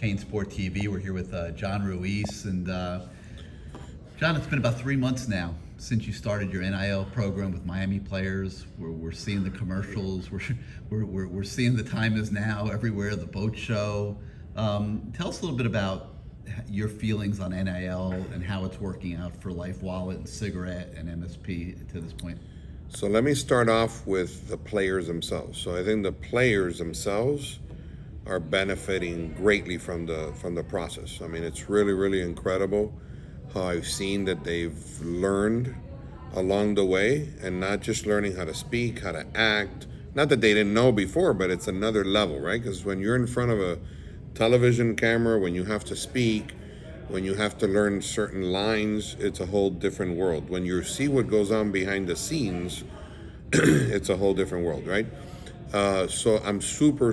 CaneSport TV. We're here with John Ruiz. And John, it's been about 3 months now since you started your NIL program with Miami players. We're seeing the commercials. We're seeing the time is now everywhere, the boat show. Tell us a little bit about your feelings on NIL and how it's working out for LifeWallet and Cigarette and MSP to this point. So let me start off with the players themselves. So I think the players themselves are benefiting greatly from the process. I mean, it's really incredible how I've seen that they've learned along the way, and not just learning how to speak, how to act. Not that they didn't know before, but it's another level, right? Because when you're in front of a television camera, when you have to speak, when you have to learn certain lines, it's a whole different world. When you see what goes on behind the scenes, it's a whole different world, right? So I'm super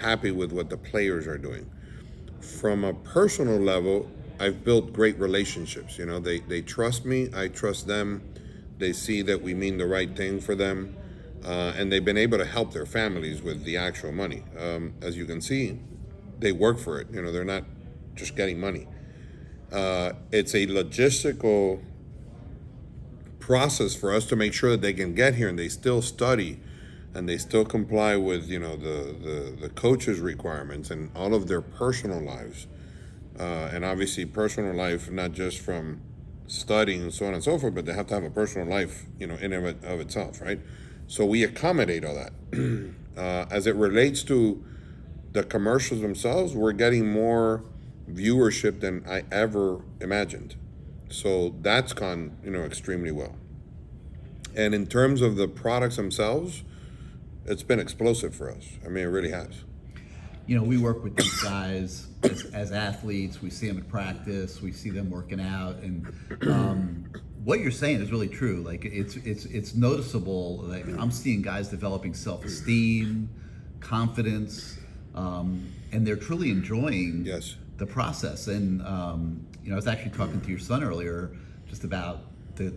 happy with what the players are doing. From a personal level, I've built great relationships. You know, they trust me, I trust them. They see that we mean the right thing for them, and they've been able to help their families with the actual money. As you can see, they work for it. You know, they're not just getting money. It's a logistical process for us to make sure that they can get here and they still study and they still comply with, you know, the coach's requirements and all of their personal lives. And obviously personal life, not just from studying and so on and so forth, but they have to have a personal life, you know, in and of itself, right? So we accommodate all that. As it relates to the commercials themselves, we're getting more viewership than I ever imagined. So that's gone, you know, extremely well. And in terms of the products themselves, it's been explosive for us. I mean, it really has. You know, we work with these guys as athletes. We see them at practice. We see them working out, and what you're saying is really true. Like it's noticeable. Like I'm seeing guys developing self-esteem, confidence, and they're truly enjoying the process. And you know, I was actually talking to your son earlier just about the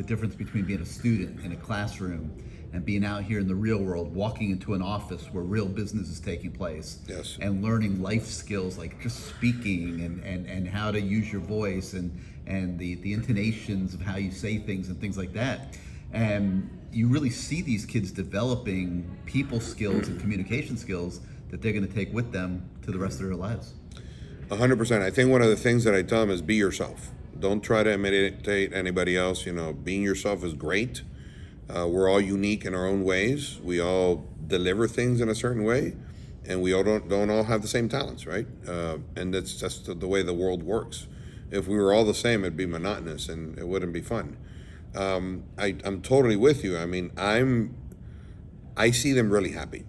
difference between being a student in a classroom and being out here in the real world, walking into an office where real business is taking place, and learning life skills like just speaking and how to use your voice and the intonations of how you say things and things like that. And you really see these kids developing people skills and communication skills that they're going to take with them to the rest of their lives. 100%. I think one of the things that I tell them is be yourself. Don't try to imitate anybody else. You know, being yourself is great. We're all unique in our own ways. We all deliver things in a certain way, and we all don't all have the same talents, right? And that's just the way the world works. If we were all the same, it'd be monotonous and it wouldn't be fun. I'm totally with you. I mean, I see them really happy,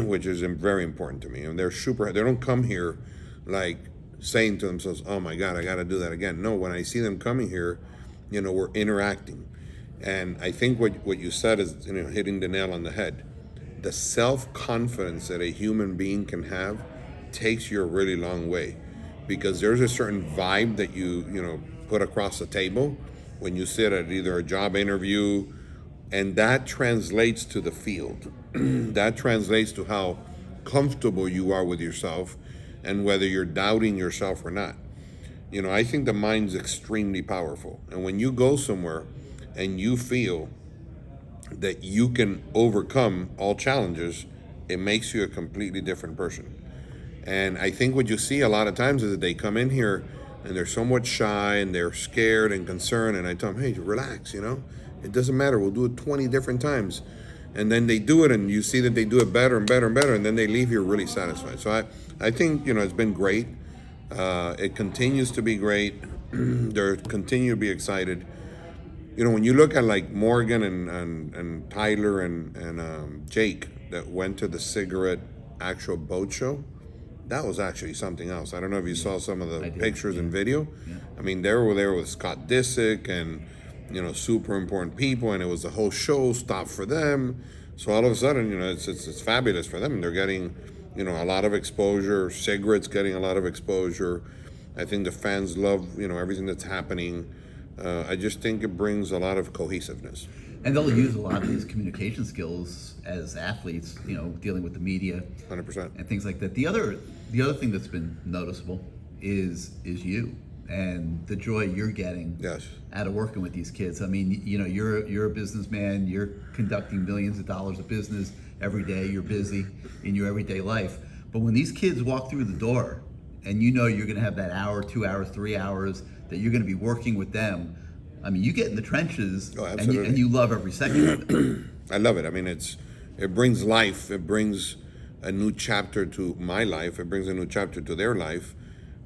which is very important to me. And they're they don't come here like saying to themselves, oh my God, I got to do that again. No, when I see them coming here, you know, we're interacting. And I think what you said is, you know, hitting the nail on the head. The self-confidence that a human being can have takes you a really long way, because there's a certain vibe that you know, put across the table when you sit at either a job interview, and that translates to the field. That translates to how comfortable you are with yourself and whether you're doubting yourself or not. You know, I think the mind's extremely powerful. And when you go somewhere and you feel that you can overcome all challenges, it makes you a completely different person. And I think what you see a lot of times is that they come in here and they're somewhat shy and they're scared and concerned, and I tell them, hey, relax, you know, it doesn't matter, we'll do it 20 different times. And then they do it, and you see that they do it better and better and better, and then they leave here really satisfied. So I think, you know, it's been great. It continues to be great. They continue to be excited. You know, when you look at like Morgan and Tyler and Jake that went to the Cigarette actual boat show, that was actually something else. I don't know if you saw some of the pictures and video. I mean, they were there with Scott Disick and, you know, super important people, and it was the whole show stopped for them. So all of a sudden, you know, it's fabulous for them. They're getting, you know, a lot of exposure. Cigarette's getting a lot of exposure. I think the fans love, you know, everything that's happening. I just think it brings a lot of cohesiveness. And they'll use a lot of these communication skills as athletes, you know, dealing with the media 100%. and things like that. The other thing that's been noticeable is you and the joy you're getting Yes. out of working with these kids. I mean, you know, you're a businessman. You're conducting millions of dollars of business every day. You're busy in your everyday life. But when these kids walk through the door, and you know you're going to have that hour, 2 hours, 3 hours that you're going to be working with them. I mean, you get in the trenches, Oh, and you love every second of it. I love it. I mean, it brings life. It brings a new chapter to my life. It brings a new chapter to their life.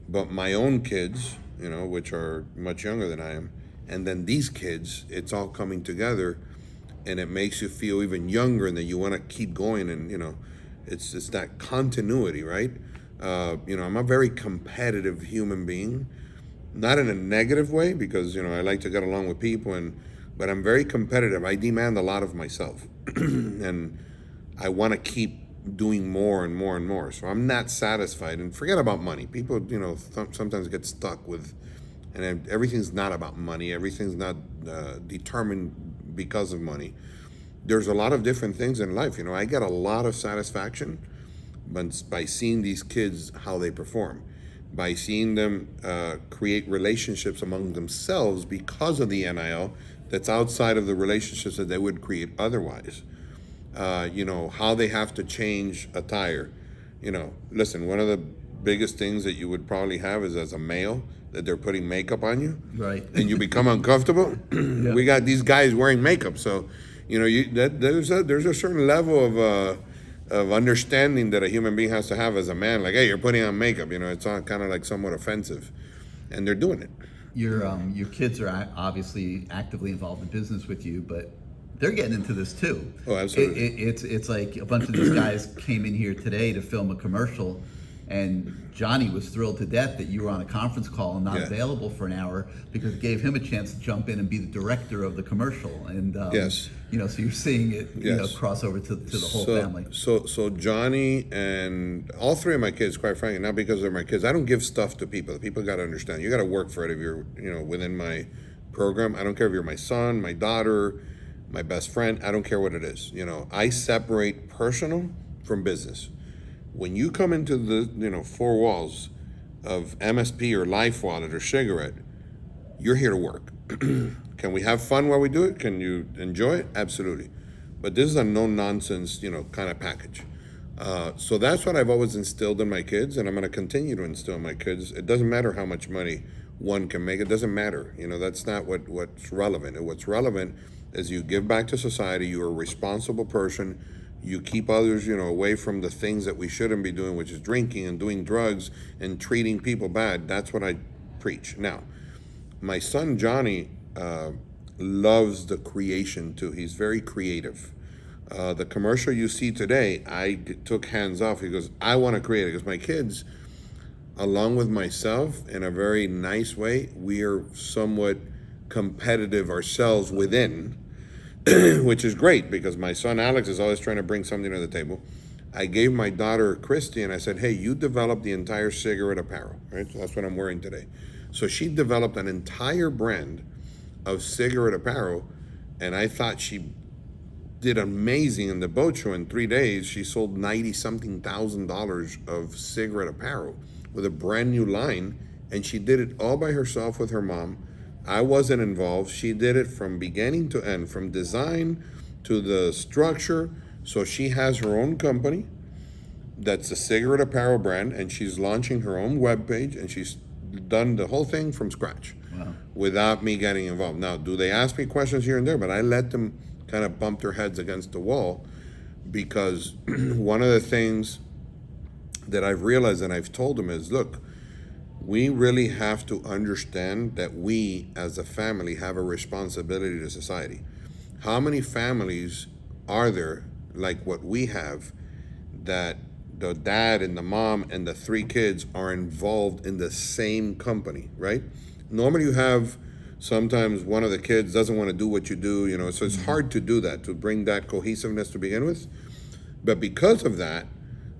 But my own kids, you know, which are much younger than I am, and then these kids, it's all coming together, and it makes you feel even younger, and that you want to keep going. And you know, it's that continuity, right? You know, I'm a very competitive human being, not in a negative way, because you know I like to get along with people, but I'm very competitive. I demand a lot of myself, and I want to keep doing more and more and more. So I'm not satisfied. And forget about money. People, you know, sometimes get stuck with, and everything's not about money. Everything's not determined because of money. There's a lot of different things in life. You know, I get a lot of satisfaction by seeing these kids, how they perform, by seeing them create relationships among themselves because of the NIL that's outside of the relationships that they would create otherwise. You know, how they have to change attire. You know, listen, one of the biggest things that you would probably have is as a male that they're putting makeup on you. Right. And you become uncomfortable. Yeah. We got these guys wearing makeup. So, you know, there's a certain level of understanding that a human being has to have as a man. Like, hey, you're putting on makeup. You know, it's all kind of like somewhat offensive. And they're doing it. Your kids are obviously actively involved in business with you, but they're getting into this too. Oh, absolutely. It's like a bunch of these guys came in here today to film a commercial, and Johnny was thrilled to death that you were on a conference call and not Yeah. available for an hour, because it gave him a chance to jump in and be the director of the commercial. And Yes. you know, so you're seeing it, you know, Yes. cross over to the whole family. So Johnny and all three of my kids, quite frankly, not because they're my kids, I don't give stuff to people. The people got to understand. You got to work for it if you're, you know, within my program. I don't care if you're my son, my daughter, my best friend. I don't care what it is. You know, I separate personal from business. When you come into the, you know, four walls of MSP or LifeWallet or Cigarette, you're here to work. Can we have fun while we do it? Can you enjoy it? Absolutely. But this is a no-nonsense, you know, kind of package. So that's what I've always instilled in my kids, and I'm going to continue to instill in my kids. It doesn't matter how much money one can make. It doesn't matter. You know, that's not what's relevant. And what's relevant is you give back to society. You're a responsible person. You keep others, you know, away from the things that we shouldn't be doing, which is drinking and doing drugs and treating people bad. That's what I preach. Now, my son Johnny loves the creation too. He's very creative. The commercial you see today, took hands off. He goes, I want to create it. Because my kids, along with myself, in a very nice way, we are somewhat competitive ourselves within, which is great, because my son Alex is always trying to bring something to the table. I gave my daughter Christy, and I said, hey, you develop the entire cigarette apparel, right? So that's what I'm wearing today. So she developed an entire brand of cigarette apparel, and I thought she did amazing in the boat show. In 3 days, she sold $90-something thousand of cigarette apparel with a brand new line, and she did it all by herself with her mom. I wasn't involved. She did it from beginning to end, from design to the structure. So she has her own company that's a cigarette apparel brand, and she's launching her own webpage, and she's done the whole thing from scratch. Wow. Without me getting involved. Now, do they ask me questions here and there? But I let them kind of bump their heads against the wall, because one of the things that I've realized and I've told them is, look, we really have to understand that we as a family have a responsibility to society. How many families are there like what we have, that the dad and the mom and the 3 kids are involved in the same company, right? Normally you have, sometimes one of the kids doesn't want to do what you do, you know, so it's hard to do that, to bring that cohesiveness to begin with. But because of that,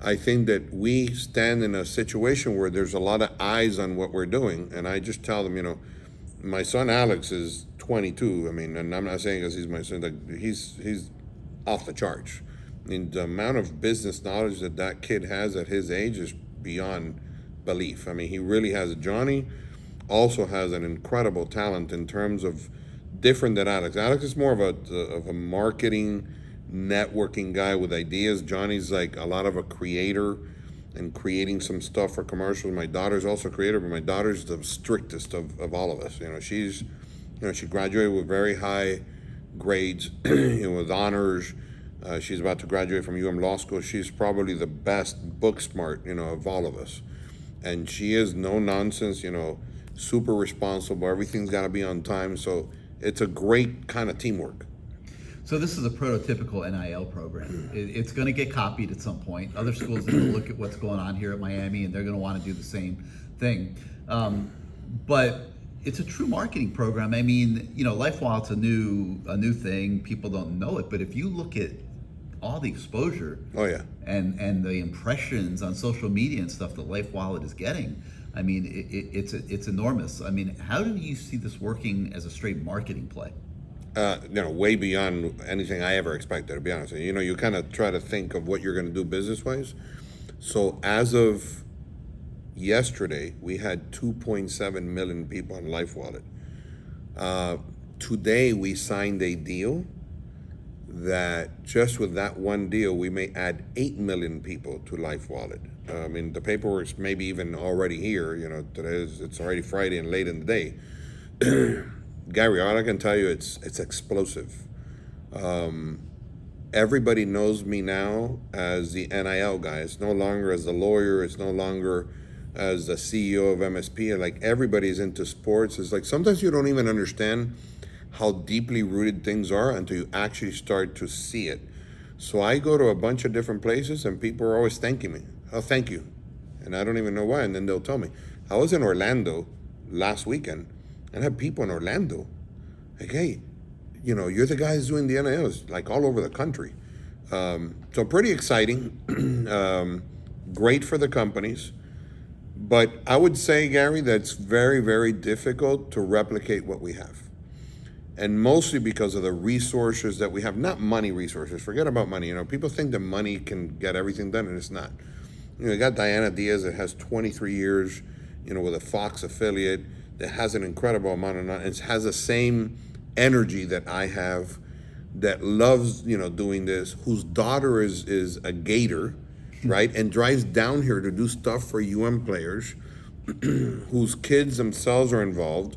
I think that we stand in a situation where there's a lot of eyes on what we're doing. And I just tell them, you know, my son Alex is 22, I mean, and I'm not saying because he's my son, like, he's off the charts. I mean, the amount of business knowledge that kid has at his age is beyond belief. I mean, he really has. Johnny also has an incredible talent in terms of different than Alex. Alex is more of a marketing, networking guy with ideas. Johnny's like a lot of a creator and creating some stuff for commercials. My daughter's also a creator, but my daughter's the strictest of all of us. You know, she graduated with very high grades, with honors. She's about to graduate from Law School. She's probably the best book smart, of all of us. And she is no nonsense, super responsible. Everything's got to be on time. So it's a great kind of teamwork. So this is a prototypical NIL program. It's going to get copied at some point. Other schools are going to look at what's going on here at Miami, and they're going to want to do the same thing. But it's a true marketing program. I mean, LifeWallet's a new thing. People don't know it, but if you look at all the exposure, oh yeah, and the impressions on social media and stuff that LifeWallet is getting, I mean, it's enormous. I mean, how do you see this working as a straight marketing play? Way beyond anything I ever expected, to be honest with you. You kind of try to think of what you're going to do business-wise. So as of yesterday, we had 2.7 million people on LifeWallet. Today, we signed a deal that just with that one deal, we may add 8 million people to LifeWallet. I mean, the paperwork's maybe even already here. It's already Friday and late in the day. Gary, all I can tell you, it's explosive. Everybody knows me now as the NIL guy. It's no longer as the lawyer. It's no longer as the CEO of MSP. Like, everybody's into sports. It's like sometimes you don't even understand how deeply rooted things are until you actually start to see it. So I go to a bunch of different places and people are always thanking me. Oh, thank you. And I don't even know why. And then they'll tell me. I was in Orlando last weekend and I had people in Orlando like, hey, you're the guys doing the NILs, like all over the country. So pretty exciting. Great for the companies. But I would say, Gary, that's very, very difficult to replicate what we have. And mostly because of the resources that we have, not money resources. Forget about money. People think that money can get everything done, and it's not. You got Diana Diaz that has 23 years, with a Fox affiliate that has an incredible amount of knowledge. It has the same energy that I have, that loves, doing this, whose daughter is a Gator, right? And drives down here to do stuff for players, whose kids themselves are involved.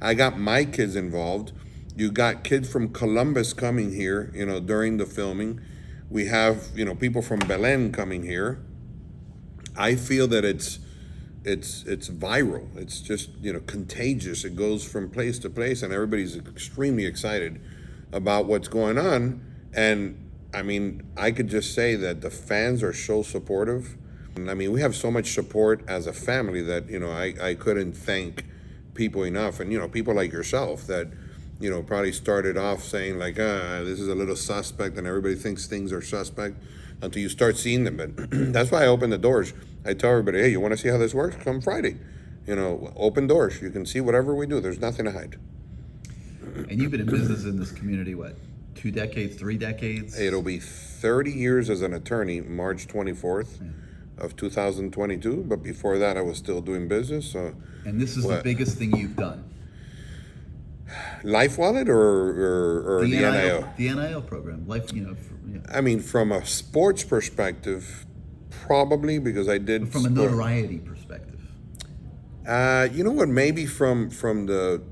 I got my kids involved. You got kids from Columbus coming here, during the filming. We have, people from Belen coming here. I feel that it's viral. It's just, contagious. It goes from place to place, and everybody's extremely excited about what's going on. And I mean, I could just say that the fans are so supportive. I mean, we have so much support as a family that, I couldn't thank people enough. And, people like yourself that, probably started off saying like, this is a little suspect, and everybody thinks things are suspect until you start seeing them. But that's why I open the doors. I tell everybody, hey, you want to see how this works? Come Friday. Open doors. You can see whatever we do. There's nothing to hide. And you've been in business in this community, what, 2 decades, 3 decades? It'll be 30 years as an attorney, March 24th of 2022. But before that, I was still doing business. So, and this is the biggest thing you've done? LifeWallet or the NIL? The NIL program. I mean, from a sports perspective, probably, because I did. But from a notoriety perspective. You know what? Maybe from the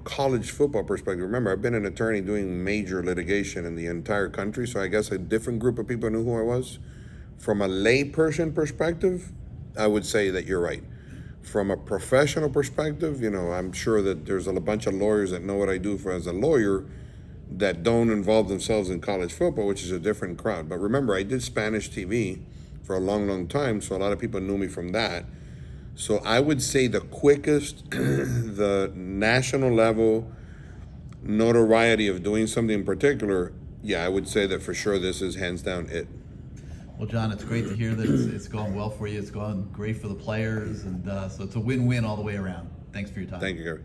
college football perspective. Remember, I've been an attorney doing major litigation in the entire country, so I guess a different group of people knew who I was. From a layperson perspective, I would say that you're right. From a professional perspective, I'm sure that there's a bunch of lawyers that know what I do as a lawyer that don't involve themselves in college football, which is a different crowd. But remember, I did Spanish TV for a long, long time, so a lot of people knew me from that. So I would say the quickest, the national level notoriety of doing something in particular, yeah, I would say that for sure this is hands down it. Well, John, it's great to hear that it's going well for you. It's going great for the players, and so it's a win-win all the way around. Thanks for your time. Thank you, Gary.